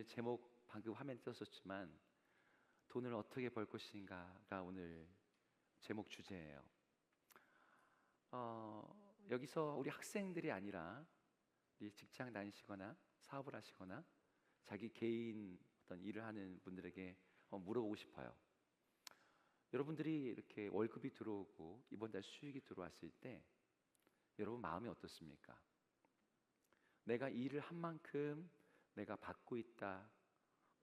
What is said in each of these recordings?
오늘 제목 방금 화면에 떴었지만 돈을 어떻게 벌 것인가가 오늘 제목 주제예요. 여기서 우리 학생들이 아니라 우리 직장 다니시거나 사업을 하시거나 자기 개인 어떤 일을 하는 분들에게 물어보고 싶어요. 여러분들이 이렇게 월급이 들어오고 이번 달 수익이 들어왔을 때 여러분 마음이 어떻습니까? 내가 일을 한 만큼 내가 받고 있다,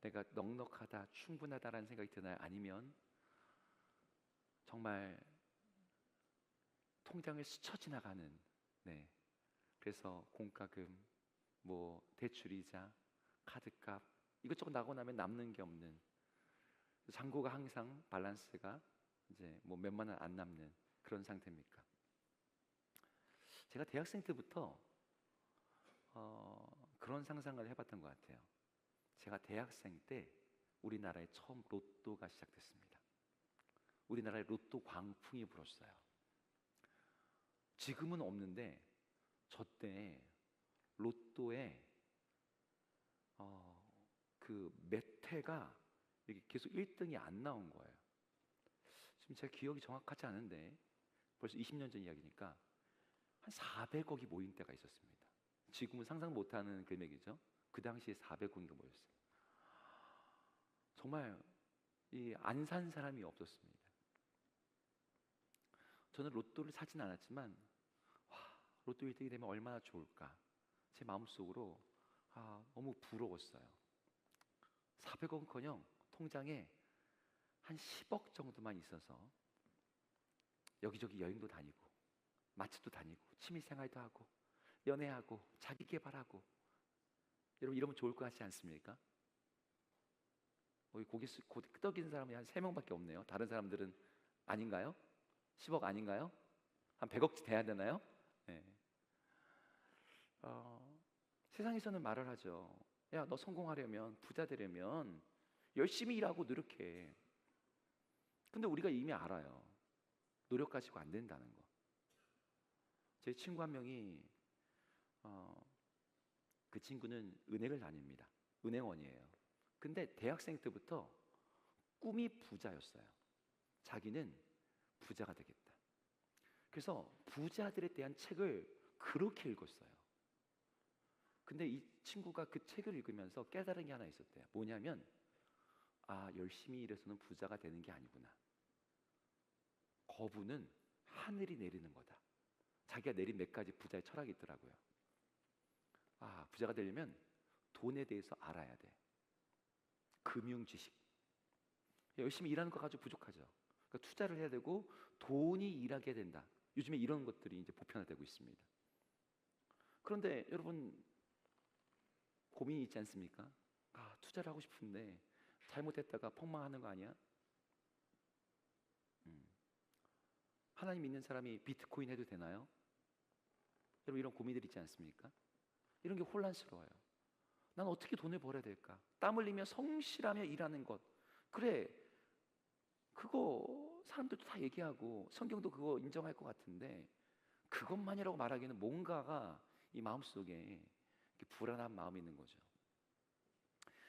내가 넉넉하다, 충분하다라는 생각이 드나요? 아니면 정말 통장을 스쳐 지나가는, 그래서 공과금, 대출이자, 카드값 이것저것 나고 나면 남는 게 없는, 잔고가 항상 밸런스가 이제 몇만 원 안 남는 그런 상태입니까? 제가 대학생 때부터 그런 상상을 해봤던 것 같아요. 제가 대학생 때 우리나라에 처음 로또가 시작됐습니다. 우리나라에 로또 광풍이 불었어요. 지금은 없는데 저 때 로또에 그 몇 회가 이게 계속 1등이 안 나온 거예요. 지금 제가 기억이 정확하지 않은데 벌써 20년 전 이야기니까 한 400억이 모인 때가 있었습니다. 지금은 상상 못하는 금액이죠. 그 당시에 400억인가 모였어요. 정말 안 산 사람이 없었습니다. 저는 로또를 사진 않았지만 로또 1등이 되면 얼마나 좋을까, 제 마음속으로 너무 부러웠어요. 400억은커녕 통장에 한 10억 정도만 있어서 여기저기 여행도 다니고 맛집도 다니고 취미생활도 하고 연애하고 자기 개발하고, 여러분 이러면 좋을 것 같지 않습니까? 고개 끄덕이는 사람이 한 3명밖에 없네요. 다른 사람들은 아닌가요? 10억 아닌가요? 한 100억치 돼야 되나요? 네. 세상에서는 말을 하죠. 야, 너 성공하려면, 부자 되려면 열심히 일하고 노력해. 근데 우리가 이미 알아요. 노력 가지고 안 된다는 거. 제 친구 한 명이 그 친구는 은행을 다닙니다. 은행원이에요. 근데 대학생 때부터 꿈이 부자였어요. 자기는 부자가 되겠다. 그래서 부자들에 대한 책을 그렇게 읽었어요. 근데 이 친구가 그 책을 읽으면서 깨달은 게 하나 있었대요. 뭐냐면 열심히 일해서는 부자가 되는 게 아니구나. 거부는 하늘이 내리는 거다. 자기가 내린 몇 가지 부자의 철학이 있더라고요. 부자가 되려면 돈에 대해서 알아야 돼. 금융 지식. 열심히 일하는 거 가지고 부족하죠. 그러니까 투자를 해야 되고 돈이 일하게 된다. 요즘에 이런 것들이 이제 보편화되고 있습니다. 그런데 여러분 고민이 있지 않습니까? 투자를 하고 싶은데 잘못했다가 폭망하는 거 아니야? 하나님 믿는 사람이 비트코인 해도 되나요? 여러분 이런 고민들이 있지 않습니까? 이런 게 혼란스러워요. 난 어떻게 돈을 벌어야 될까? 땀 흘리며 성실하며 일하는 것, 그래, 그거 사람들도 다 얘기하고 성경도 그거 인정할 것 같은데 그것만이라고 말하기에는 뭔가가 이 마음속에 이렇게 불안한 마음이 있는 거죠.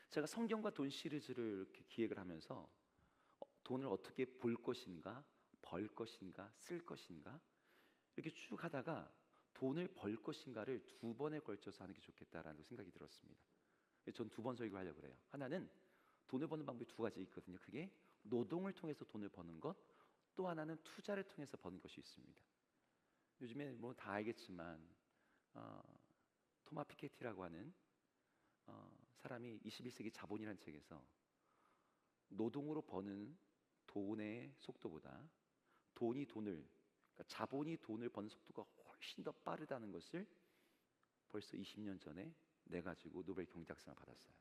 제가 성경과 돈 시리즈를 이렇게 기획을 하면서 돈을 어떻게 볼 것인가, 벌 것인가, 쓸 것인가 이렇게 쭉 하다가 돈을 벌 것인가를 2번에 걸쳐서 하는 게 좋겠다라는 생각이 들었습니다. 전 2번 설교하려고 그래요. 하나는 돈을 버는 방법이 2가지 있거든요. 그게 노동을 통해서 돈을 버는 것, 또 하나는 투자를 통해서 버는 것이 있습니다. 요즘에 다 알겠지만 토마 피케티라고 하는 사람이 21세기 자본이라는 책에서 노동으로 버는 돈의 속도보다 그러니까 자본이 돈을 버는 속도가 훨씬 더 빠르다는 것을 벌써 20년 전에 내가지고 노벨 경제학상을 받았어요.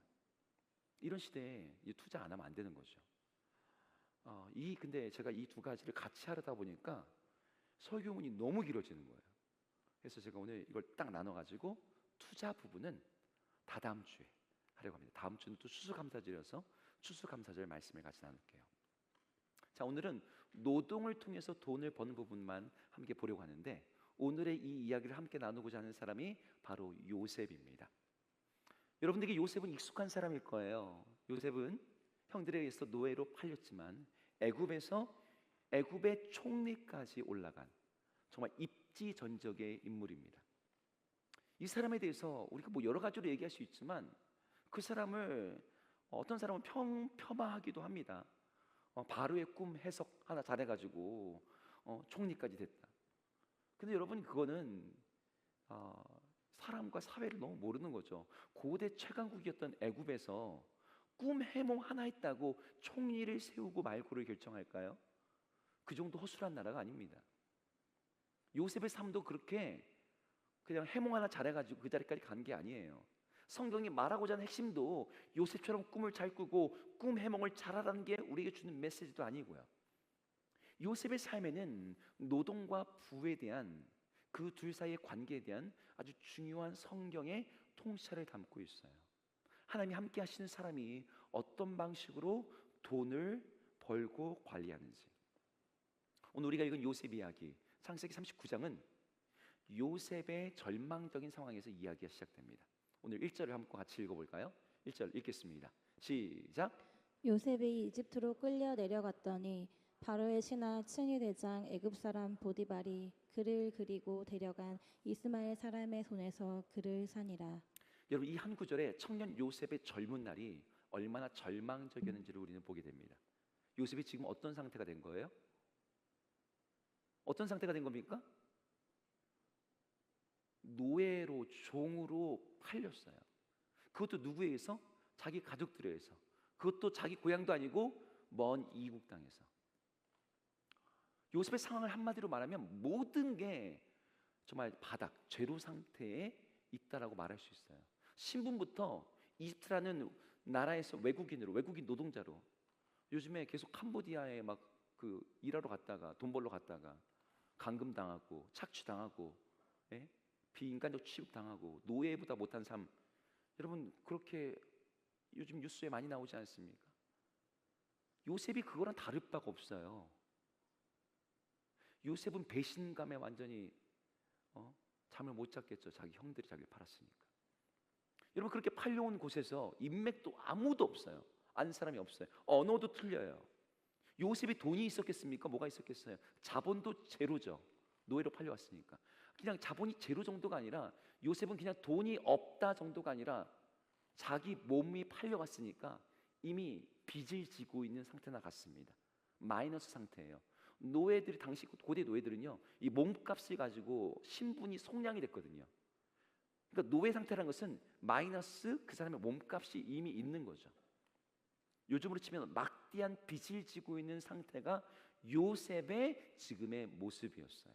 이런 시대에 투자 안 하면 안 되는 거죠. 근데 제가 이 2가지를 같이 하려다 보니까 설교문이 너무 길어지는 거예요. 그래서 제가 오늘 이걸 딱 나눠가지고 투자 부분은 다다음 주에 하려고 합니다. 다음 주는 또 추수감사절이어서 추수감사절 말씀을 같이 나눌게요. 자, 오늘은 노동을 통해서 돈을 버는 부분만 함께 보려고 하는데 오늘의 이 이야기를 함께 나누고자 하는 사람이 바로 요셉입니다. 여러분들에게 요셉은 익숙한 사람일 거예요. 요셉은 형들에 의해서 노예로 팔렸지만 애굽에서 애굽의 총리까지 올라간 정말 입지전적의 인물입니다. 이 사람에 대해서 우리가 뭐 여러 가지로 얘기할 수 있지만 그 사람을 어떤 사람은 폄하하기도 합니다. 바로의 꿈 해석 하나 잘해가지고 총리까지 됐다. 근데 여러분 그거는 사람과 사회를 너무 모르는 거죠. 고대 최강국이었던 애굽에서 꿈 해몽 하나 했다고 총리를 세우고 말고를 결정할까요? 그 정도 허술한 나라가 아닙니다. 요셉의 삶도 그렇게 그냥 해몽 하나 잘해가지고 그 자리까지 간 게 아니에요. 성경이 말하고자 하는 핵심도 요셉처럼 꿈을 잘 꾸고 꿈 해몽을 잘하라는 게 우리에게 주는 메시지도 아니고요. 요셉의 삶에는 노동과 부에 대한 그 둘 사이의 관계에 대한 아주 중요한 성경의 통찰을 담고 있어요. 하나님이 함께 하시는 사람이 어떤 방식으로 돈을 벌고 관리하는지. 오늘 우리가 읽은 요셉 이야기 창세기 39장은 요셉의 절망적인 상황에서 이야기가 시작됩니다. 오늘 1절을 한번 같이 읽어볼까요? 1절 읽겠습니다. 시작. 요셉이 이집트로 끌려 내려갔더니 바로의 신하 층위 대장 애굽 사람 보디발이 그를 그리고 데려간 이스마엘 사람의 손에서 그를 산이라. 여러분 이 한 구절에 청년 요셉의 젊은 날이 얼마나 절망적이었는지를 우리는 보게 됩니다. 요셉이 지금 어떤 상태가 된 거예요? 어떤 상태가 된 겁니까? 노예로 종으로 팔렸어요. 그것도 누구에 의해서? 자기 가족들에 의해서. 그것도 자기 고향도 아니고 먼 이국 땅에서. 요셉의 상황을 한마디로 말하면 모든 게 정말 바닥, 제로 상태에 있다라고 말할 수 있어요. 신분부터 이집트라는 나라에서 외국인 노동자로 요즘에 계속 캄보디아에 막 그 일하러 갔다가 돈 벌러 갔다가 감금당하고 착취당하고 비인간적 취급당하고 노예보다 못한 삶, 여러분 그렇게 요즘 뉴스에 많이 나오지 않습니까? 요셉이 그거랑 다를 바가 없어요. 요셉은 배신감에 완전히 잠을 못 잤겠죠. 자기 형들이 자기를 팔았으니까. 여러분 그렇게 팔려온 곳에서 인맥도 아무도 없어요. 아는 사람이 없어요. 언어도 틀려요. 요셉이 돈이 있었겠습니까? 뭐가 있었겠어요? 자본도 제로죠. 노예로 팔려왔으니까. 그냥 자본이 제로 정도가 아니라 요셉은 그냥 돈이 없다 정도가 아니라 자기 몸이 팔려왔으니까 이미 빚을 지고 있는 상태나 같습니다. 마이너스 상태예요. 노예들이 당시 고대 노예들은요 이 몸값을 가지고 신분이 속량이 됐거든요. 그러니까 노예 상태라는 것은 마이너스 그 사람의 몸값이 이미 있는 거죠. 요즘으로 치면 막대한 빚을 지고 있는 상태가 요셉의 지금의 모습이었어요.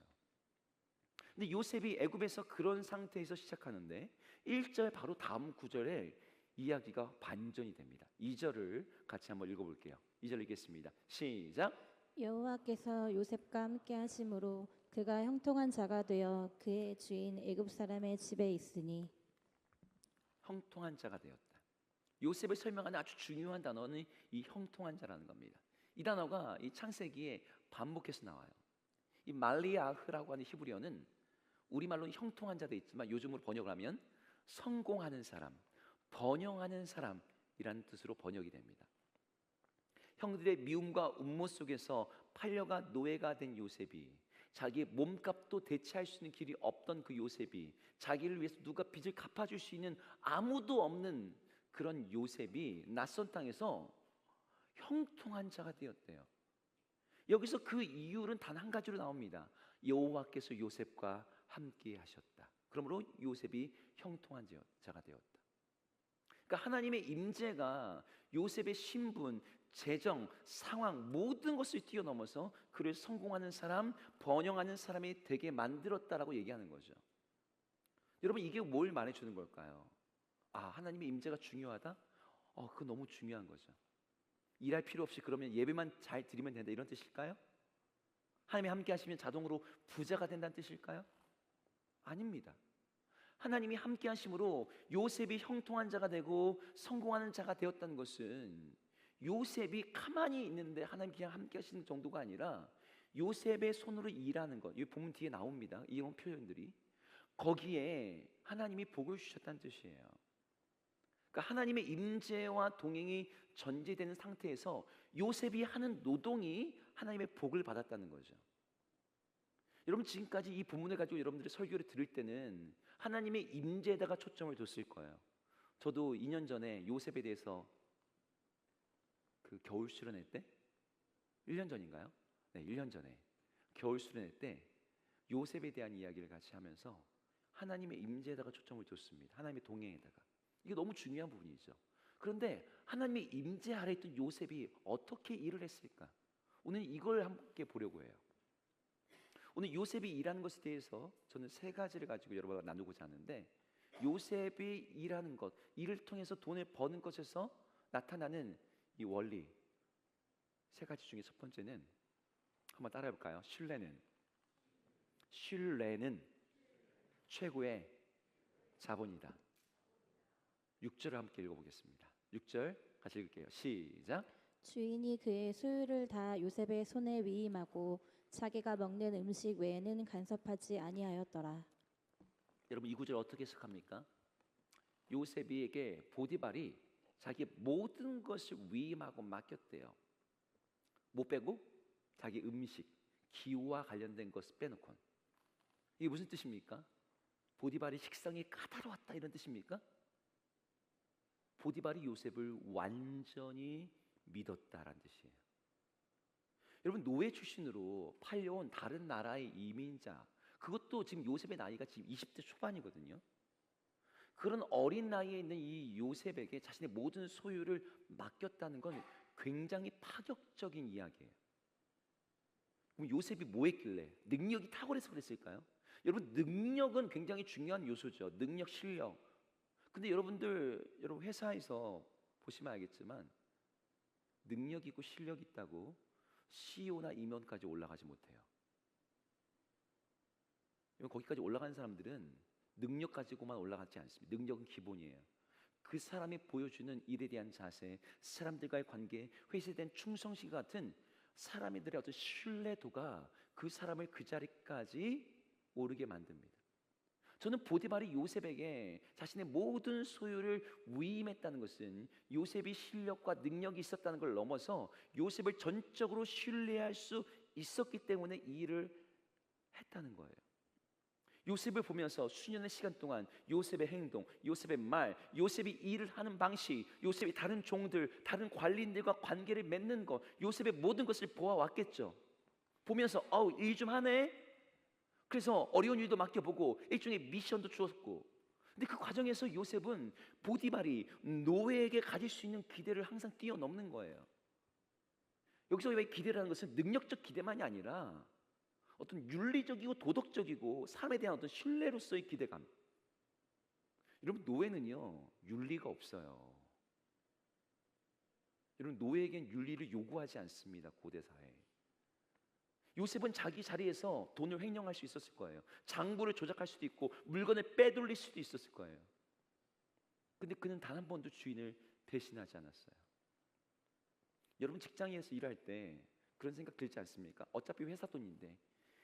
근데 요셉이 애굽에서 그런 상태에서 시작하는데 1절 바로 다음 구절에 이야기가 반전이 됩니다. 2절을 같이 한번 읽어볼게요. 2절 읽겠습니다. 시작. 여호와께서 요셉과 함께 하심으로 그가 형통한 자가 되어 그의 주인 애굽 사람의 집에 있으니. 형통한 자가 되었다. 요셉을 설명하는 아주 중요한 단어는 이 형통한 자라는 겁니다. 이 단어가 이 창세기에 반복해서 나와요. 이 말리아흐라고 하는 히브리어는 우리말로는 형통한 자도 있지만 요즘으로 번역을 하면 성공하는 사람, 번영하는 사람이라는 뜻으로 번역이 됩니다. 형들의 미움과 음모 속에서 팔려가 노예가 된 요셉이, 자기의 몸값도 대체할 수 있는 길이 없던 그 요셉이, 자기를 위해서 누가 빚을 갚아줄 수 있는 아무도 없는 그런 요셉이 낯선 땅에서 형통한 자가 되었대요. 여기서 그 이유는 단 한 가지로 나옵니다. 여호와께서 요셉과 함께 하셨다. 그러므로 요셉이 형통한 자가 되었다. 그러니까 하나님의 임재가 요셉의 신분, 재정, 상황 모든 것을 뛰어넘어서 그를 성공하는 사람, 번영하는 사람이 되게 만들었다라고 얘기하는 거죠. 여러분 이게 뭘 말해주는 걸까요? 하나님의 임재가 중요하다? 그거 너무 중요한 거죠. 일할 필요 없이 그러면 예배만 잘 드리면 된다 이런 뜻일까요? 하나님이 함께 하시면 자동으로 부자가 된다는 뜻일까요? 아닙니다. 하나님이 함께 하심으로 요셉이 형통한 자가 되고 성공하는 자가 되었다는 것은 요셉이 가만히 있는데 하나님 그냥 함께 하시는 정도가 아니라 요셉의 손으로 일하는 것, 이 본문 뒤에 나옵니다. 이런 표현들이 거기에 하나님이 복을 주셨다는 뜻이에요. 그러니까 하나님의 임재와 동행이 전제되는 상태에서 요셉이 하는 노동이 하나님의 복을 받았다는 거죠. 여러분 지금까지 이 본문을 가지고 여러분들이 설교를 들을 때는 하나님의 임재에다가 초점을 뒀을 거예요. 저도 2년 전에 요셉에 대해서 그 겨울 수련회 때 1년 전인가요? 네, 1년 전에 겨울 수련회 때 요셉에 대한 이야기를 같이 하면서 하나님의 임재에다가 초점을 뒀습니다. 하나님의 동행에다가. 이게 너무 중요한 부분이죠. 그런데 하나님의 임재 아래 있던 요셉이 어떻게 일을 했을까? 오늘 이걸 함께 보려고 해요. 오늘 요셉이 일하는 것에 대해서 저는 세 가지를 가지고 여러분과 나누고자 하는데, 요셉이 일하는 것, 일을 통해서 돈을 버는 것에서 나타나는 이 원리 세 가지 중에 첫 번째는 한번 따라해 볼까요? 신뢰는 최고의 자본이다. 6절을 함께 읽어보겠습니다. 6절 같이 읽을게요. 시작. 주인이 그의 소유를 다 요셉의 손에 위임하고 자기가 먹는 음식 외에는 간섭하지 아니하였더라. 여러분 이 구절 어떻게 해석합니까? 요셉에게 보디발이 자기 모든 것을 위임하고 맡겼대요. 뭐 빼고? 자기 음식, 기후와 관련된 것을 빼놓고. 이게 무슨 뜻입니까? 보디발이 식성이 까다로웠다 이런 뜻입니까? 보디발이 요셉을 완전히 믿었다라는 뜻이에요. 여러분 노예 출신으로 팔려온 다른 나라의 이민자, 그것도 지금 요셉의 나이가 지금 20대 초반이거든요. 그런 어린 나이에 있는 이 요셉에게 자신의 모든 소유를 맡겼다는 건 굉장히 파격적인 이야기예요. 그럼 요셉이 뭐 했길래? 능력이 탁월해서 그랬을까요? 여러분 능력은 굉장히 중요한 요소죠. 능력, 실력. 근데 여러분 회사에서 보시면 알겠지만 능력 있고 실력 있다고 CEO나 임원까지 올라가지 못해요. 거기까지 올라간 사람들은 능력 가지고만 올라가지 않습니다. 능력은 기본이에요. 그 사람이 보여주는 일에 대한 자세, 사람들과의 관계, 회사에 대한 충성심 같은 사람들의 어떤 신뢰도가 그 사람을 그 자리까지 오르게 만듭니다. 저는 보디발이 요셉에게 자신의 모든 소유를 위임했다는 것은 요셉이 실력과 능력이 있었다는 걸 넘어서 요셉을 전적으로 신뢰할 수 있었기 때문에 이 일을 했다는 거예요. 요셉을 보면서 수년의 시간 동안 요셉의 행동, 요셉의 말, 요셉이 일을 하는 방식, 요셉이 다른 종들, 다른 관리인들과 관계를 맺는 것, 요셉의 모든 것을 보아왔겠죠. 보면서 일 좀 하네. 그래서 어려운 일도 맡겨보고 일종의 미션도 주었고, 근데 그 과정에서 요셉은 보디발이 노예에게 가질 수 있는 기대를 항상 뛰어넘는 거예요. 여기서 왜 기대라는 것은 능력적 기대만이 아니라 어떤 윤리적이고 도덕적이고 삶에 대한 어떤 신뢰로서의 기대감. 여러분 노예는요 윤리가 없어요. 여러분 노예에겐 윤리를 요구하지 않습니다. 고대사에 요셉은 자기 자리에서 돈을 횡령할 수 있었을 거예요. 장부를 조작할 수도 있고 물건을 빼돌릴 수도 있었을 거예요. 근데 그는 단 한 번도 주인을 배신하지 않았어요. 여러분 직장에서 일할 때 그런 생각 들지 않습니까? 어차피 회사 돈인데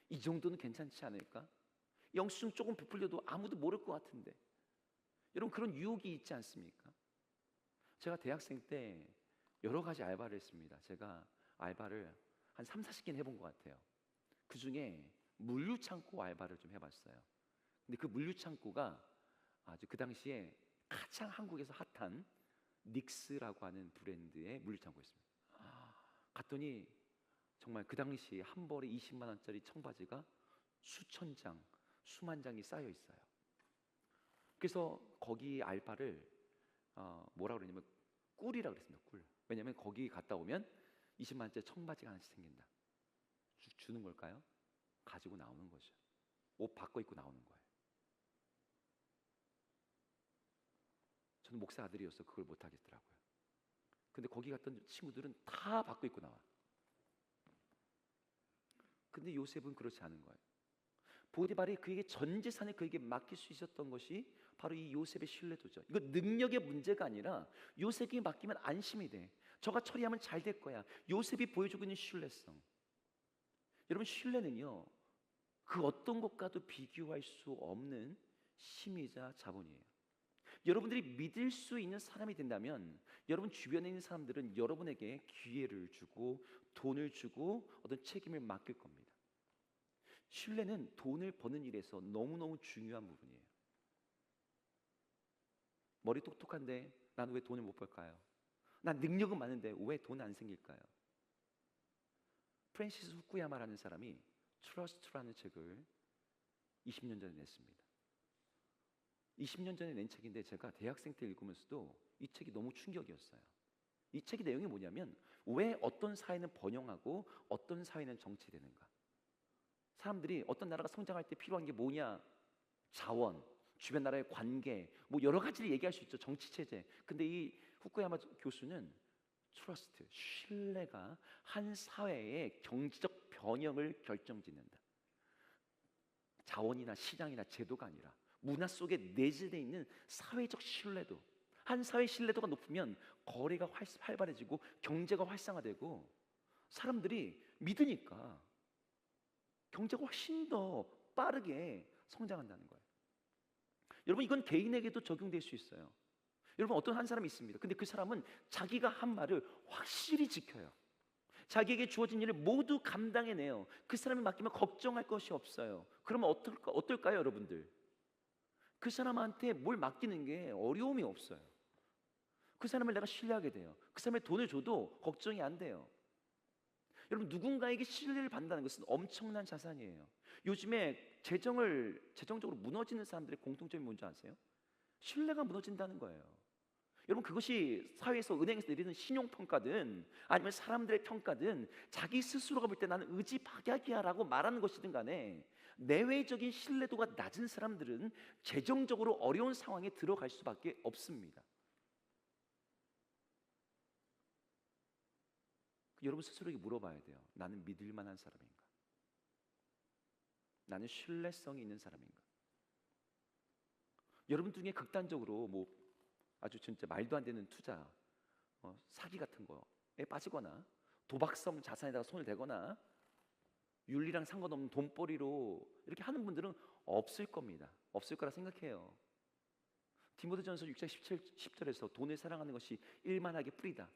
이 정도는 괜찮지 않을까? 영수증 조금 부풀려도 아무도 모를 것 같은데. 여러분 그런 유혹이 있지 않습니까? 제가 대학생 때 여러 가지 알바를 했습니다. 제가 알바를 한 3, 40개는 해본 것 같아요. 그 중에 물류창고 알바를 좀 해봤어요. 근데 그 물류창고가 아주 그 당시에 가장 한국에서 핫한 닉스라고 하는 브랜드의 물류창고였습니다. 갔더니 정말 그 당시 한 벌에 20만 원짜리 청바지가 수천 장, 수만 장이 쌓여 있어요. 그래서 거기 알바를 뭐라 그러냐면 꿀이라 그랬습니다. 꿀. 왜냐면 거기 갔다 오면 20만 원짜리 청바지가 하나씩 생긴다. 주는 걸까요? 가지고 나오는 거죠. 옷 바꿔 입고 나오는 거예요. 저는 목사 아들이어서 그걸 못 하겠더라고요. 근데 거기 갔던 친구들은 다 바꿔 입고 나와. 근데 요셉은 그렇지 않은 거예요. 보디발이 그에게 전 재산을 그에게 맡길 수 있었던 것이 바로 이 요셉의 신뢰도죠. 이거 능력의 문제가 아니라 요셉이 맡기면 안심이 돼. 저가 처리하면 잘 될 거야. 요셉이 보여주고 있는 신뢰성. 여러분 신뢰는요 그 어떤 것과도 비교할 수 없는 힘이자 자본이에요. 여러분들이 믿을 수 있는 사람이 된다면 여러분 주변에 있는 사람들은 여러분에게 기회를 주고 돈을 주고 어떤 책임을 맡길 겁니다. 신뢰는 돈을 버는 일에서 너무너무 중요한 부분이에요. 머리 똑똑한데 난 왜 돈을 못 벌까요? 난 능력은 많은데 왜 돈 안 생길까요? 프랜시스 후쿠야마라는 사람이 트러스트라는 책을 20년 전에 냈습니다. 20년 전에 낸 책인데 제가 대학생 때 읽으면서도 이 책이 너무 충격이었어요. 이 책의 내용이 뭐냐면 왜 어떤 사회는 번영하고 어떤 사회는 정체되는가. 사람들이 어떤 나라가 성장할 때 필요한 게 뭐냐? 자원, 주변 나라의 관계, 뭐 여러 가지를 얘기할 수 있죠. 정치 체제. 근데 이 후쿠야마 교수는 트러스트, 신뢰가 한 사회의 경제적 변형을 결정짓는다. 자원이나 시장이나 제도가 아니라 문화 속에 내재되어 있는 사회적 신뢰도. 한 사회 신뢰도가 높으면 거래가 활발해지고 경제가 활성화되고 사람들이 믿으니까 경제가 훨씬 더 빠르게 성장한다는 거예요. 여러분 이건 개인에게도 적용될 수 있어요. 여러분 어떤 한 사람이 있습니다. 근데 그 사람은 자기가 한 말을 확실히 지켜요. 자기에게 주어진 일을 모두 감당해내요. 그 사람이 맡기면 걱정할 것이 없어요. 그러면 어떨까요, 여러분들? 그 사람한테 뭘 맡기는 게 어려움이 없어요. 그 사람을 내가 신뢰하게 돼요. 그 사람의 돈을 줘도 걱정이 안 돼요. 여러분 누군가에게 신뢰를 받는다는 것은 엄청난 자산이에요. 요즘에 재정적으로 무너지는 사람들의 공통점이 뭔지 아세요? 신뢰가 무너진다는 거예요. 여러분 그것이 사회에서 은행에서 내리는 신용평가든 아니면 사람들의 평가든 자기 스스로가 볼 때 나는 의지박약이야 라고 말하는 것이든 간에 내외적인 신뢰도가 낮은 사람들은 재정적으로 어려운 상황에 들어갈 수밖에 없습니다. 여러분 스스로에게 물어봐야 돼요. 나는 믿을 만한 사람인가? 나는 신뢰성이 있는 사람인가? 여러분 중에 극단적으로 뭐 아주 진짜 말도 안 되는 투자, 사기 같은 거에 빠지거나 도박성 자산에다가 손을 대거나 윤리랑 상관없는 돈벌이로 이렇게 하는 분들은 없을 겁니다. 없을 거라 생각해요. 디모데전서 6장 10절에서 돈을 사랑하는 것이 일만하게 뿌리다.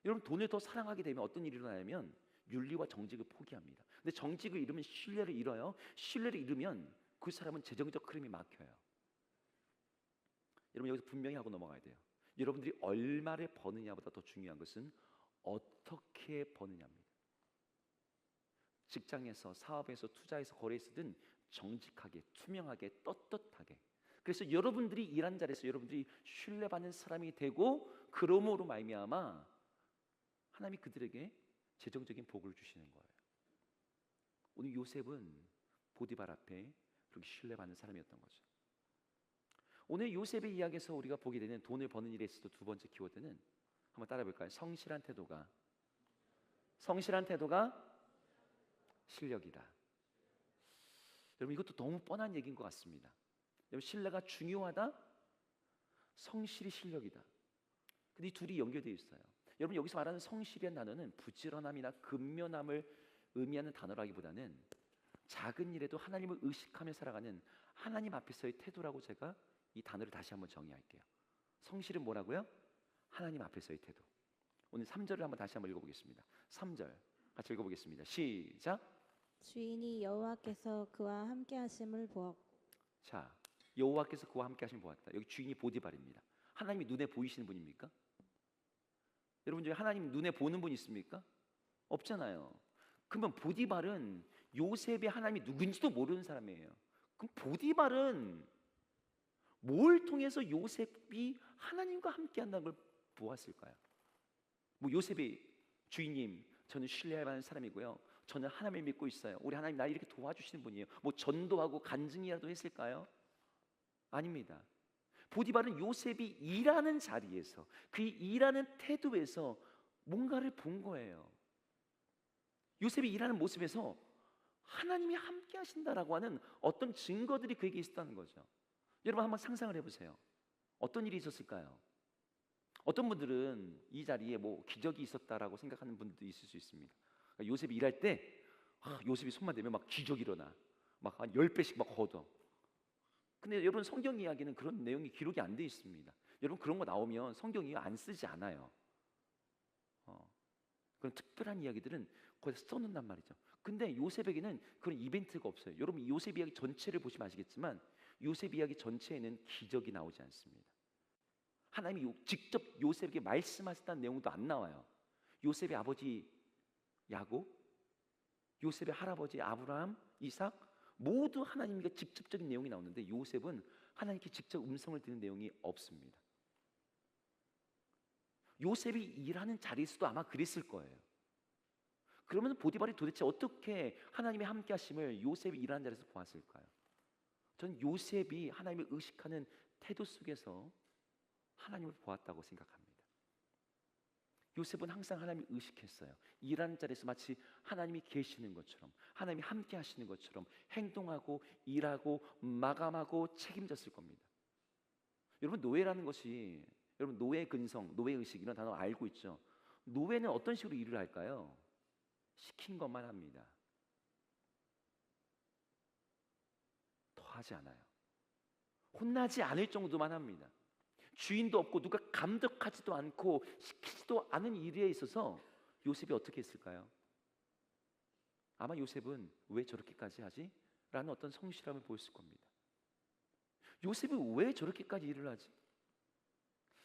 여러분 돈을 더 사랑하게 되면 어떤 일이 일어나냐면 윤리와 정직을 포기합니다. 근데 정직을 잃으면 신뢰를 잃어요. 신뢰를 잃으면 그 사람은 재정적 흐름이 막혀요. 여러분 여기서 분명히 하고 넘어가야 돼요. 여러분들이 얼마를 버느냐보다 더 중요한 것은 어떻게 버느냐입니다. 직장에서, 사업에서, 투자에서, 거래에서든 정직하게, 투명하게, 떳떳하게. 그래서 여러분들이 일하는 자리에서 여러분들이 신뢰받는 사람이 되고 그러므로 말미암아 하나님이 그들에게 재정적인 복을 주시는 거예요. 오늘 요셉은 보디발 앞에 그렇게 신뢰받는 사람이었던 거죠. 오늘 요셉의 이야기에서 우리가 보게 되는 돈을 버는 일에 있어서 두 번째 키워드는 한번 따라 볼까요? 성실한 태도가 실력이다. 여러분 이것도 너무 뻔한 얘기인 것 같습니다. 여러분 신뢰가 중요하다, 성실이 실력이다. 근데 이 둘이 연결되어 있어요. 여러분 여기서 말하는 성실이라는 단어는 부지런함이나 근면함을 의미하는 단어라기보다는 작은 일에도 하나님을 의식하며 살아가는 하나님 앞에서의 태도라고 제가 이 단어를 다시 한번 정의할게요. 성실은 뭐라고요? 하나님 앞에서의 태도. 오늘 3절을 한번 다시 한번 읽어보겠습니다. 3절 같이 읽어보겠습니다. 시작. 주인이 여호와께서 그와 함께 하심을 보았고. 자, 여호와께서 그와 함께 하심을 보았다. 여기 주인이 보디발입니다. 하나님이 눈에 보이시는 분입니까? 여러분 중에 하나님 눈에 보는 분 있습니까? 없잖아요. 그러면 보디발은 요셉이 하나님이 누군지도 모르는 사람이에요. 그럼 보디발은 뭘 통해서 요셉이 하나님과 함께 한다는 걸 보았을까요? 뭐 요셉이 주인님 저는 신뢰할 만한 사람이고요. 저는 하나님을 믿고 있어요. 우리 하나님 나 이렇게 도와주시는 분이에요. 뭐 전도하고 간증이라도 했을까요? 아닙니다. 보디발은 요셉이 일하는 자리에서 그 일하는 태도에서 뭔가를 본 거예요. 요셉이 일하는 모습에서 하나님이 함께 하신다라고 하는 어떤 증거들이 그에게 있었다는 거죠. 여러분 한번 상상을 해보세요. 어떤 일이 있었을까요? 어떤 분들은 이 자리에 뭐 기적이 있었다라고 생각하는 분들도 있을 수 있습니다. 그러니까 요셉이 일할 때 요셉이 손만 대면 막 기적이 일어나. 막 한 10배씩 막 걷어. 근데 여러분 성경 이야기는 그런 내용이 기록이 안 돼 있습니다. 여러분 그런 거 나오면 성경이 안 쓰지 않아요. 그런 특별한 이야기들은 거기서 써놓는단 말이죠. 근데 요셉에게는 그런 이벤트가 없어요. 여러분 요셉 이야기 전체를 보시면 아시겠지만 요셉 이야기 전체에는 기적이 나오지 않습니다. 하나님이 직접 요셉에게 말씀하셨다는 내용도 안 나와요. 요셉의 아버지 야곱, 요셉의 할아버지 아브라함, 이삭 모두 하나님과 직접적인 내용이 나오는데 요셉은 하나님께 직접 음성을 듣는 내용이 없습니다. 요셉이 일하는 자리에서도 아마 그랬을 거예요. 그러면 보디발이 도대체 어떻게 하나님의 함께 하심을 요셉이 일하는 자리에서 보았을까요? 저는 요셉이 하나님을 의식하는 태도 속에서 하나님을 보았다고 생각합니다. 요셉은 항상 하나님을 의식했어요. 일하는 자리에서 마치 하나님이 계시는 것처럼, 하나님이 함께 하시는 것처럼 행동하고 일하고 마감하고 책임졌을 겁니다. 여러분 노예라는 것이, 여러분 노예 근성, 노예 의식 이런 단어 알고 있죠? 노예는 어떤 식으로 일을 할까요? 시킨 것만 합니다. 더 하지 않아요. 혼나지 않을 정도만 합니다. 주인도 없고 누가 감독하지도 않고 시키지도 않은 일에 있어서 요셉이 어떻게 했을까요? 아마 요셉은 왜 저렇게까지 하지? 라는 어떤 성실함을 보였을 겁니다. 요셉이 왜 저렇게까지 일을 하지?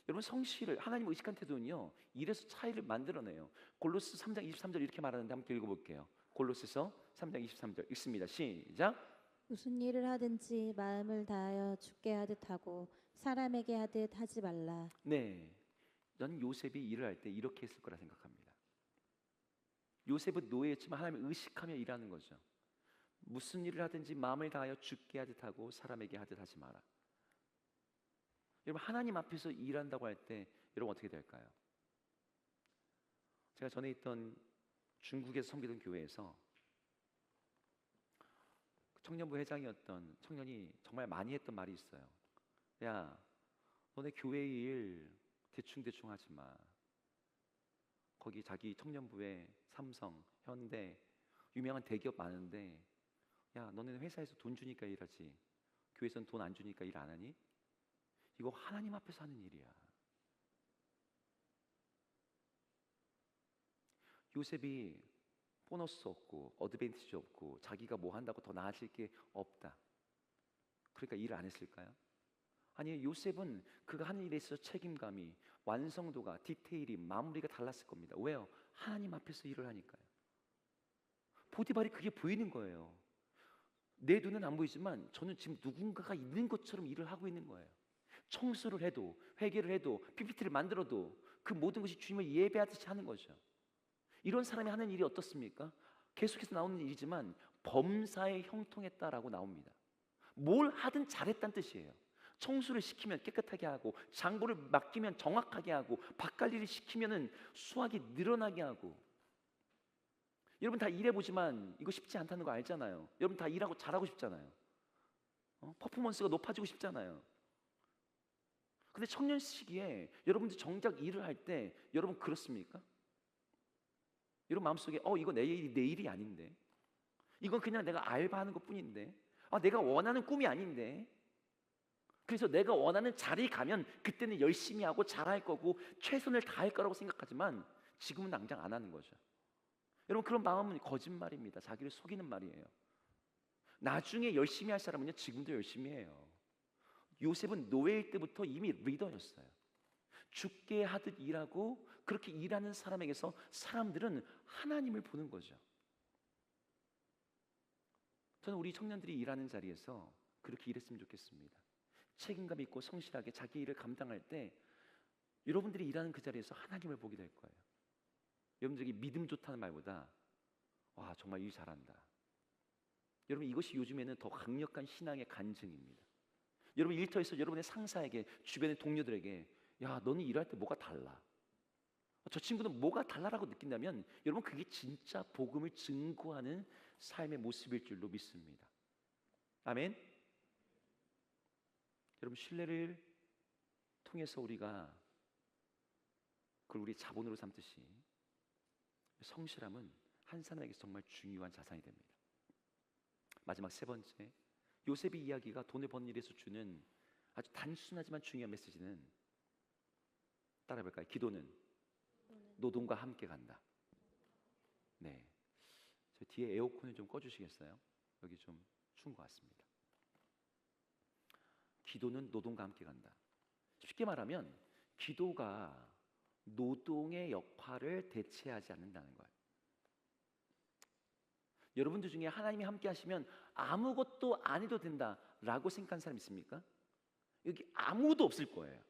여러분 성실을, 하나님을 의식한 태도는요 일에서 차이를 만들어내요. 골로새 3장 23절 이렇게 말하는데 함께 읽어볼게요. 골로새서 3장 23절 읽습니다. 시작. 무슨 일을 하든지 마음을 다하여 주께 하듯 하고 사람에게 하듯 하지 말라. 네, 저는 요셉이 일을 할 때 이렇게 했을 거라 생각합니다. 요셉은 노예였지만 하나님을 의식하며 일하는 거죠. 무슨 일을 하든지 마음을 다하여 주께 하듯 하고 사람에게 하듯 하지 마라. 여러분 하나님 앞에서 일한다고 할 때 여러분 어떻게 될까요? 제가 전에 있던 중국에서 섬기던 교회에서 청년부 회장이었던 청년이 정말 많이 했던 말이 있어요. 야, 너네 교회 일 대충 하지 마. 거기 자기 청년부에 삼성, 현대 유명한 대기업 많은데 야, 너네는 회사에서 돈 주니까 일하지 교회에서는 돈 안 주니까 일 안 하니? 이거 하나님 앞에서 하는 일이야. 요셉이 보너스 없고 어드밴티지 없고 자기가 뭐 한다고 더 나아질 게 없다. 그러니까 일을 안 했을까요? 아니, 요셉은 그가 하는 일에 있어서 책임감이, 완성도가, 디테일이, 마무리가 달랐을 겁니다. 왜요? 하나님 앞에서 일을 하니까요. 보디발이 그게 보이는 거예요. 내 눈은 안 보이지만 저는 지금 누군가가 있는 것처럼 일을 하고 있는 거예요. 청소를 해도, 회개를 해도, PPT를 만들어도 그 모든 것이 주님을 예배하듯이 하는 거죠. 이런 사람이 하는 일이 어떻습니까? 계속해서 나오는 일이지만 범사에 형통했다라고 나옵니다. 뭘 하든 잘했다는 뜻이에요. 청소를 시키면 깨끗하게 하고, 장보를 맡기면 정확하게 하고, 밭관리를 시키면은 수확이 늘어나게 하고. 여러분 다 일해보지만 이거 쉽지 않다는 거 알잖아요. 여러분 다 일하고 잘하고 싶잖아요. 퍼포먼스가 높아지고 싶잖아요. 근데 청년 시기에 여러분들 정작 일을 할 때 여러분 그렇습니까? 여러분 마음속에 이거 내 일이 아닌데, 이건 그냥 내가 알바하는 것 뿐인데, 내가 원하는 꿈이 아닌데, 그래서 내가 원하는 자리에 가면 그때는 열심히 하고 잘할 거고 최선을 다할 거라고 생각하지만 지금은 당장 안 하는 거죠. 여러분 그런 마음은 거짓말입니다. 자기를 속이는 말이에요. 나중에 열심히 할 사람은요 지금도 열심히 해요. 요셉은 노예일 때부터 이미 리더였어요. 죽게 하듯 일하고 그렇게 일하는 사람에게서 사람들은 하나님을 보는 거죠. 저는 우리 청년들이 일하는 자리에서 그렇게 일했으면 좋겠습니다. 책임감 있고 성실하게 자기 일을 감당할 때 여러분들이 일하는 그 자리에서 하나님을 보게 될 거예요. 여러분들에게 믿음 좋다는 말보다 와 정말 일 잘한다. 여러분 이것이 요즘에는 더 강력한 신앙의 간증입니다. 여러분 일터에서 여러분의 상사에게, 주변의 동료들에게 야 너는 일할 때 뭐가 달라, 저 친구는 뭐가 달라라고 느낀다면 여러분 그게 진짜 복음을 증거하는 삶의 모습일 줄로 믿습니다. 아멘. 여러분 신뢰를 통해서 우리가 그걸 우리 자본으로 삼듯이 성실함은 한 사람에게 정말 중요한 자산이 됩니다. 마지막 세 번째, 요셉의 이야기가 돈을 버는 일에서 주는 아주 단순하지만 중요한 메시지는, 따라해볼까요? 기도는 노동과 함께 간다. 네, 저 뒤에 에어컨을 좀 꺼주시겠어요? 여기 좀 추운 것 같습니다. 기도는 노동과 함께 간다. 쉽게 말하면 기도가 노동의 역할을 대체하지 않는다는 거예요. 여러분들 중에 하나님이 함께 하시면 아무것도 안 해도 된다라고 생각하는 사람 있습니까? 여기 아무도 없을 거예요.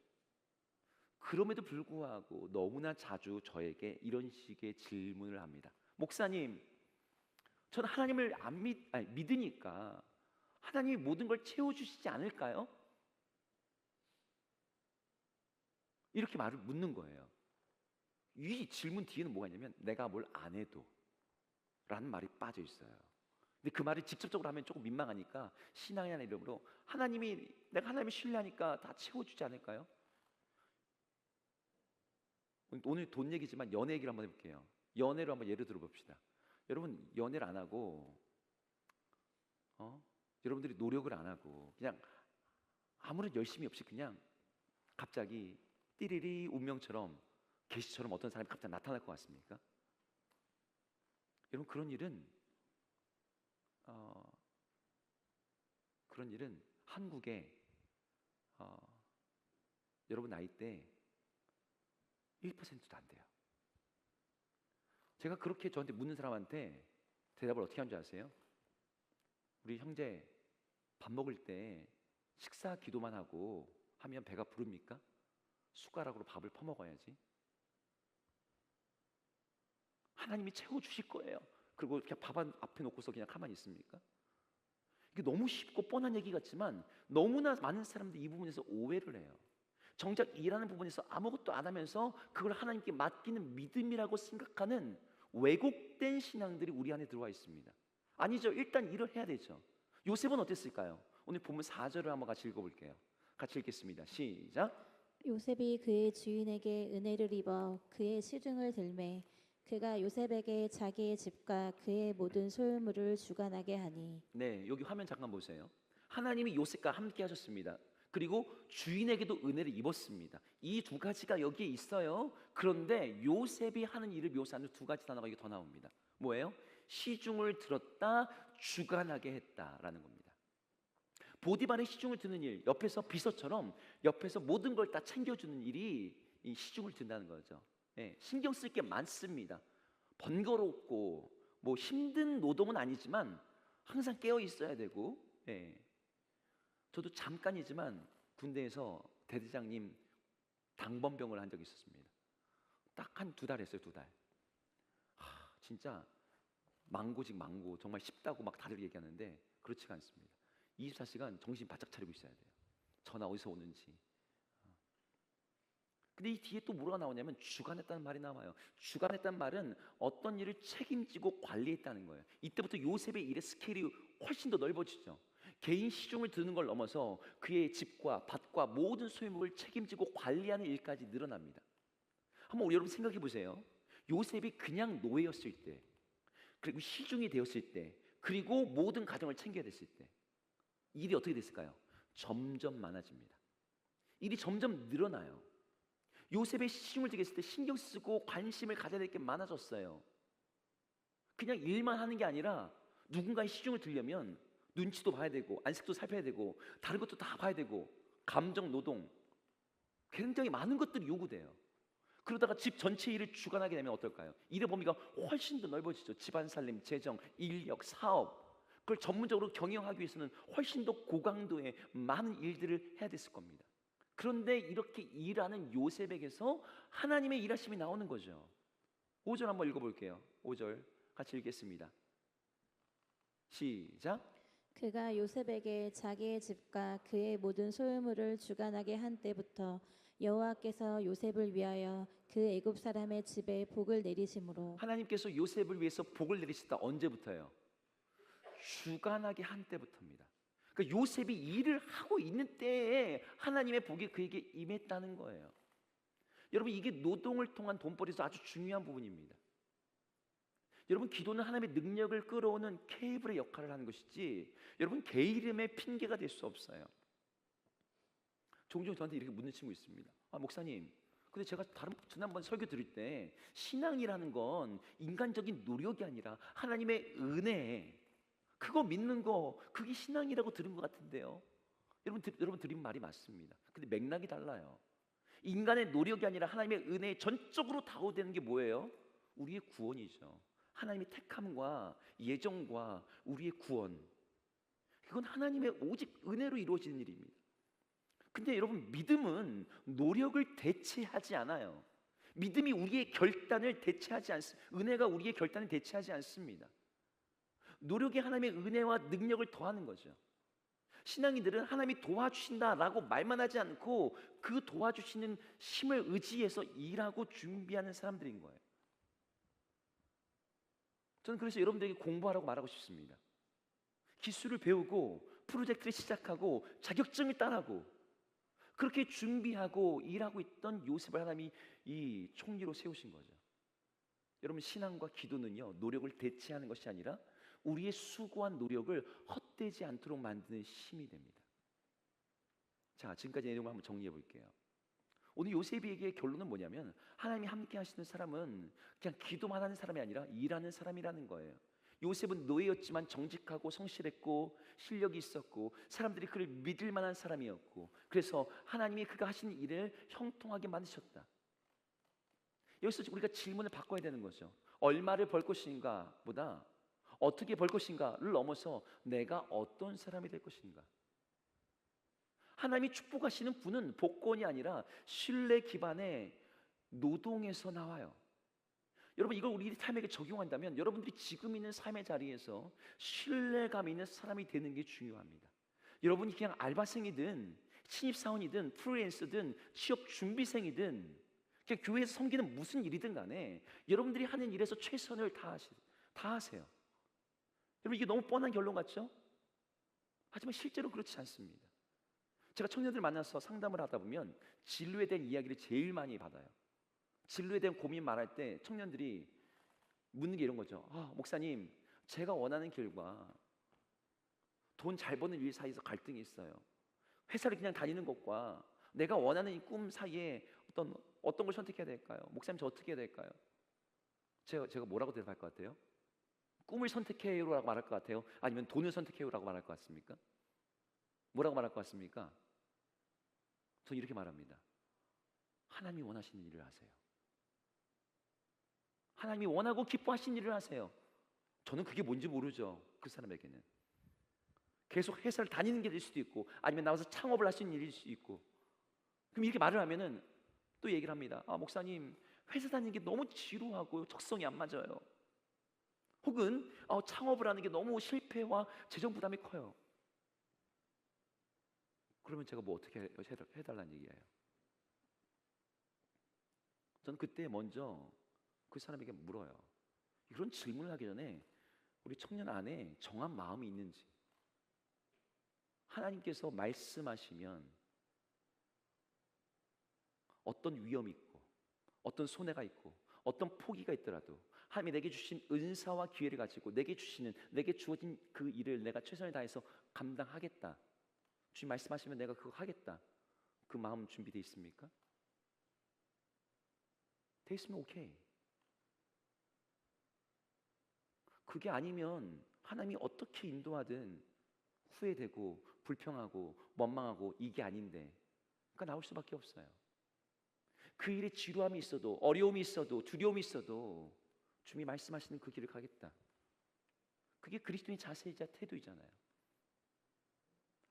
그럼에도 불구하고 너무나 자주 저에게 이런 식의 질문을 합니다. 목사님, 저는 하나님을 믿으니까 하나님이 모든 걸 채워주시지 않을까요? 이렇게 말을 묻는 거예요. 이 질문 뒤에는 뭐가 있냐면 내가 뭘 안 해도 라는 말이 빠져 있어요. 근데 그 말을 직접적으로 하면 조금 민망하니까 신앙이라는 이름으로 내가 하나님을 신뢰하니까 다 채워주지 않을까요? 오늘 돈 얘기지만 연애 얘기를 한번 해볼게요. 연애로 한번 예를 들어봅시다. 여러분, 연애를 안 하고 여러분들이 노력을 안 하고 그냥 아무런 열심이 없이 그냥 갑자기 띠리리 운명처럼 계시처럼 어떤 사람이 갑자기 나타날 것 같습니까? 여러분, 그런 일은 한국에 여러분 나이대 1%도 안 돼요. 제가 그렇게 저한테 묻는 사람한테 대답을 어떻게 하는 줄 아세요? 우리 형제, 밥 먹을 때 식사 기도만 하고 하면 배가 부릅니까? 숟가락으로 밥을 퍼먹어야지. 하나님이 채워주실 거예요. 그리고 그냥 밥 앞에 놓고서 그냥 가만히 있습니까? 이게 너무 쉽고 뻔한 얘기 같지만 너무나 많은 사람들이 이 부분에서 오해를 해요. 정작 일하는 부분에서 아무것도 안 하면서 그걸 하나님께 맡기는 믿음이라고 생각하는 왜곡된 신앙들이 우리 안에 들어와 있습니다. 아니죠. 일단 일을 해야 되죠. 요셉은 어땠을까요? 오늘 본문 4절을 한번 같이 읽어볼게요. 같이 읽겠습니다. 시작. 요셉이 그의 주인에게 은혜를 입어 그의 시중을 들매 그가 요셉에게 자기의 집과 그의 모든 소유물을 주관하게 하니. 네, 여기 화면 잠깐 보세요. 하나님이 요셉과 함께 하셨습니다. 그리고 주인에게도 은혜를 입었습니다. 이 두 가지가 여기에 있어요. 그런데 요셉이 하는 일을 묘사하는 두 가지 단어가 여기 더 나옵니다. 뭐예요? 시중을 들었다, 주관하게 했다라는 겁니다. 보디발의 시중을 드는 일, 옆에서 비서처럼 옆에서 모든 걸 다 챙겨주는 일이 이 시중을 든다는 거죠. 예, 신경 쓸 게 많습니다. 번거롭고 뭐 힘든 노동은 아니지만 항상 깨어 있어야 되고, 예. 저도 잠깐이지만 군대에서 대대장님 당번병을 한 적이 있었습니다. 딱 한 2달 했어요, 2달. 진짜 망고직 망고, 정말 쉽다고 막 다들 얘기하는데 그렇지가 않습니다. 24시간 정신 바짝 차리고 있어야 돼요. 전화 어디서 오는지. 근데 이 뒤에 또 뭐가 나오냐면 주관했다는 말이 나와요. 주관했다는 말은 어떤 일을 책임지고 관리했다는 거예요. 이때부터 요셉의 일의 스케일이 훨씬 더 넓어지죠. 개인 시중을 드는 걸 넘어서 그의 집과 밭과 모든 소유물을 책임지고 관리하는 일까지 늘어납니다. 한번 여러분 생각해 보세요. 요셉이 그냥 노예였을 때, 그리고 시중이 되었을 때, 그리고 모든 가정을 챙겨야 됐을 때 일이 어떻게 됐을까요? 점점 많아집니다. 일이 점점 늘어나요. 요셉의 시중을 지게 했을 때 신경 쓰고 관심을 가져야 될 게 많아졌어요. 그냥 일만 하는 게 아니라 누군가의 시중을 들려면 눈치도 봐야 되고 안색도 살펴야 되고 다른 것도 다 봐야 되고 감정 노동, 굉장히 많은 것들이 요구돼요. 그러다가 집 전체 일을 주관하게 되면 어떨까요? 일의 범위가 훨씬 더 넓어지죠. 집안 살림, 재정, 인력, 사업, 그걸 전문적으로 경영하기 위해서는 훨씬 더 고강도의 많은 일들을 해야 됐을 겁니다. 그런데 이렇게 일하는 요셉에게서 하나님의 일하심이 나오는 거죠. 5절 한번 읽어볼게요. 5절 같이 읽겠습니다. 시작. 그가 요셉에게 자기의 집과 그의 모든 소유물을 주관하게 한 때부터 여호와께서 요셉을 위하여 그 애굽 사람의 집에 복을 내리심으로. 하나님께서 요셉을 위해서 복을 내리셨다. 언제부터요? 주관하게 한 때부터입니다. 그러니까 요셉이 일을 하고 있는 때에 하나님의 복이 그에게 임했다는 거예요. 여러분, 이게 노동을 통한 돈벌이에서 아주 중요한 부분입니다. 여러분, 기도는 하나님의 능력을 끌어오는 케이블의 역할을 하는 것이지 여러분 개 이름의 핑계가 될 수 없어요. 종종 저한테 이렇게 묻는 친구 있습니다. 목사님, 근데 제가 지난번 설교 들을 때 신앙이라는 건 인간적인 노력이 아니라 하나님의 은혜, 그거 믿는 거, 그게 신앙이라고 들은 것 같은데요. 여러분 드린 말이 맞습니다. 근데 맥락이 달라요. 인간의 노력이 아니라 하나님의 은혜에 전적으로 다우되는 게 뭐예요? 우리의 구원이죠. 하나님의 택함과 예정과 우리의 구원, 그건 하나님의 오직 은혜로 이루어지는 일입니다. 근데 여러분, 믿음은 노력을 대체하지 않아요. 믿음이 우리의 결단을 대체하지 않습니다. 은혜가 우리의 결단을 대체하지 않습니다. 노력이 하나님의 은혜와 능력을 더하는 거죠. 신앙인들은 하나님이 도와주신다라고 말만 하지 않고 그 도와주시는 힘을 의지해서 일하고 준비하는 사람들인 거예요. 저는 그래서 여러분들에게 공부하라고 말하고 싶습니다. 기술을 배우고 프로젝트를 시작하고 자격증을 따라고 그렇게 준비하고 일하고 있던 요셉을 하나님이 이 총리로 세우신 거죠. 여러분, 신앙과 기도는요, 노력을 대체하는 것이 아니라 우리의 수고한 노력을 헛되지 않도록 만드는 힘이 됩니다. 자, 지금까지 내용을 한번 정리해 볼게요. 오늘 요셉에게 결론은 뭐냐면, 하나님이 함께 하시는 사람은 그냥 기도만 하는 사람이 아니라 일하는 사람이라는 거예요. 요셉은 노예였지만 정직하고 성실했고 실력이 있었고 사람들이 그를 믿을 만한 사람이었고, 그래서 하나님이 그가 하신 일을 형통하게 만드셨다. 여기서 우리가 질문을 바꿔야 되는 거죠. 얼마를 벌 것인가 보다 어떻게 벌 것인가를 넘어서 내가 어떤 사람이 될 것인가. 하나님이 축복하시는 분은 복권이 아니라 신뢰 기반의 노동에서 나와요. 여러분, 이걸 우리 삶에게 적용한다면 여러분들이 지금 있는 삶의 자리에서 신뢰감 있는 사람이 되는 게 중요합니다. 여러분이 그냥 알바생이든 신입사원이든 프리랜서든 취업 준비생이든 그냥 교회에서 섬기는 무슨 일이든 간에 여러분들이 하는 일에서 최선을 다하세요. 여러분, 이게 너무 뻔한 결론 같죠? 하지만 실제로 그렇지 않습니다. 제가 청년들 만나서 상담을 하다 보면 진로에 대한 이야기를 제일 많이 받아요. 진로에 대한 고민 말할 때 청년들이 묻는 게 이런 거죠. 목사님, 제가 원하는 길과 돈 잘 버는 일 사이에서 갈등이 있어요. 회사를 그냥 다니는 것과 내가 원하는 이 꿈 사이에 어떤 걸 선택해야 될까요? 목사님, 저 어떻게 해야 될까요? 제가 뭐라고 대답할 것 같아요? 꿈을 선택해요라고 말할 것 같아요? 아니면 돈을 선택해요라고 말할 것 같습니까? 뭐라고 말할 것 같습니까? 저는 이렇게 말합니다. 하나님이 원하시는 일을 하세요. 하나님이 원하고 기뻐하시는 일을 하세요. 저는 그게 뭔지 모르죠. 그 사람에게는 계속 회사를 다니는 게 될 수도 있고 아니면 나와서 창업을 할 수 있는 일일 수도 있고. 그럼 이렇게 말을 하면은 또 얘기를 합니다. 목사님, 회사 다니는 게 너무 지루하고 적성이 안 맞아요. 혹은 창업을 하는 게 너무 실패와 재정 부담이 커요. 그러면 제가 뭐 어떻게 해달라는 얘기예요? 저는 그때 먼저 그 사람에게 물어요. 이런 질문을 하기 전에 우리 청년 안에 정한 마음이 있는지, 하나님께서 말씀하시면 어떤 위험이 있고 어떤 손해가 있고 어떤 포기가 있더라도 하나님이 내게 주신 은사와 기회를 가지고 내게 주어진 그 일을 내가 최선을 다해서 감당하겠다. 주님 말씀하시면 내가 그거 하겠다. 그 마음 준비되어 있습니까? 돼 있으면 오케이. 그게 아니면 하나님이 어떻게 인도하든 후회되고 불평하고 원망하고 이게 아닌데, 그러니까 나올 수밖에 없어요. 그 일에 지루함이 있어도 어려움이 있어도 두려움이 있어도 주님이 말씀하시는 그 길을 가겠다. 그게 그리스도인의 자세이자 태도이잖아요.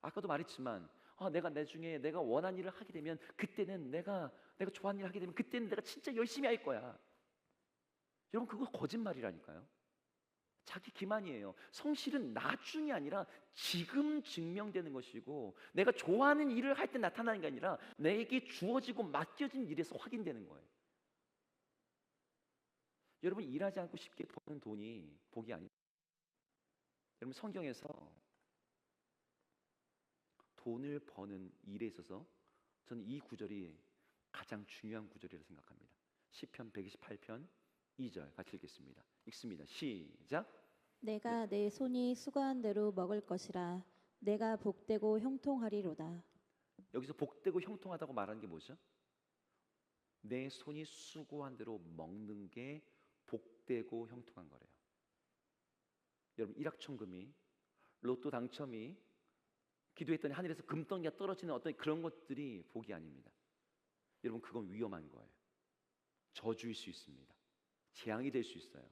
아까도 말했지만 내가 나중에 내가 원하는 일을 하게 되면 그때는 내가 좋아하는 일을 하게 되면 그때는 내가 진짜 열심히 할 거야. 여러분, 그거 거짓말이라니까요. 자기 기만이에요. 성실은 나중이 아니라 지금 증명되는 것이고, 내가 좋아하는 일을 할 때 나타나는 게 아니라 내게 주어지고 맡겨진 일에서 확인되는 거예요. 여러분, 일하지 않고 쉽게 버는 돈이 복이 아닙니다. 여러분, 성경에서 돈을 버는 일에 있어서 저는 이 구절이 가장 중요한 구절이라고 생각합니다. 시편 128편 2절 같이 읽겠습니다. 읽습니다. 시작. 내가 내 손이 수고한 대로 먹을 것이라. 내가 복되고 형통하리로다. 여기서 복되고 형통하다고 말하는 게 뭐죠? 내 손이 수고한 대로 먹는 게 복되고 형통한 거래요. 여러분, 일확천금이, 로또 당첨이, 기도했더니 하늘에서 금덩이가 떨어지는 어떤 그런 것들이 복이 아닙니다. 여러분, 그건 위험한 거예요. 저주일 수 있습니다. 재앙이 될 수 있어요.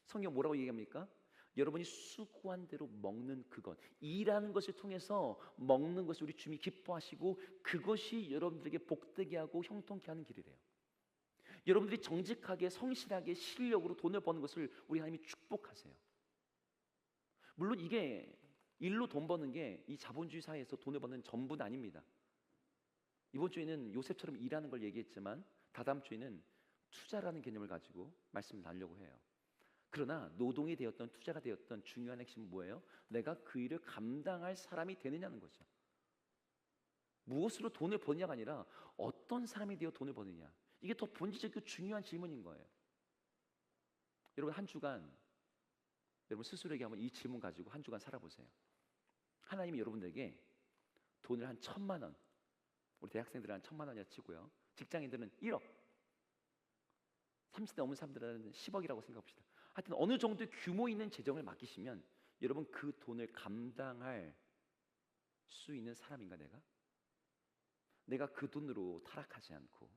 성경 뭐라고 얘기합니까? 여러분이 수고한 대로 먹는 그것, 일하는 것을 통해서 먹는 것을 우리 주님이 기뻐하시고 그것이 여러분들에게 복되게 하고 형통케 하는 길이래요. 여러분들이 정직하게 성실하게 실력으로 돈을 버는 것을 우리 하나님이 축복하세요. 물론 이게 일로 돈 버는 게 이 자본주의 사회에서 돈을 버는 전부는 아닙니다. 이번 주에는 요셉처럼 일하는 걸 얘기했지만 다다음 주에는 투자라는 개념을 가지고 말씀을 나누려고 해요. 그러나 노동이 되었던 투자가 되었던 중요한 핵심은 뭐예요? 내가 그 일을 감당할 사람이 되느냐는 거죠. 무엇으로 돈을 버느냐가 아니라 어떤 사람이 되어 돈을 버느냐. 이게 더 본질적이고 중요한 질문인 거예요. 여러분, 한 주간 여러분 스스로에게 한번 이 질문 가지고 한 주간 살아보세요. 하나님이 여러분들에게 돈을 한 1,000만 원, 우리 대학생들은 한 1,000만 원이라 치고요, 직장인들은 1억, 30대 넘은 사람들은 10억이라고 생각합시다. 하여튼 어느 정도 규모 있는 재정을 맡기시면 여러분 그 돈을 감당할 수 있는 사람인가? 내가 그 돈으로 타락하지 않고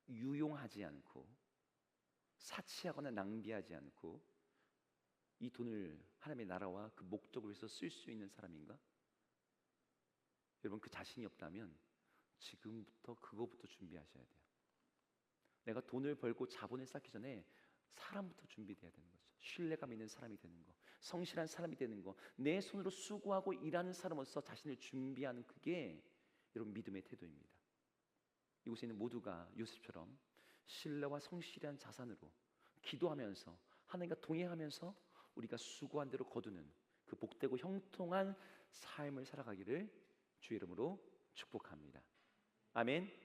유용하지 않고 사치하거나 낭비하지 않고 이 돈을 하나님의 나라와 그 목적을 위해서 쓸 수 있는 사람인가? 여러분, 그 자신이 없다면 지금부터 그거부터 준비하셔야 돼요. 내가 돈을 벌고 자본을 쌓기 전에 사람부터 준비돼야 되는 거죠. 신뢰감 있는 사람이 되는 거, 성실한 사람이 되는 거, 내 손으로 수고하고 일하는 사람으로서 자신을 준비하는 그게 여러분 믿음의 태도입니다. 이곳에 있는 모두가 요셉처럼 신뢰와 성실한 자산으로 기도하면서 하나님과 동행하면서 우리가 수고한 대로 거두는 그 복되고 형통한 삶을 살아가기를 주의 이름으로 축복합니다. 아멘.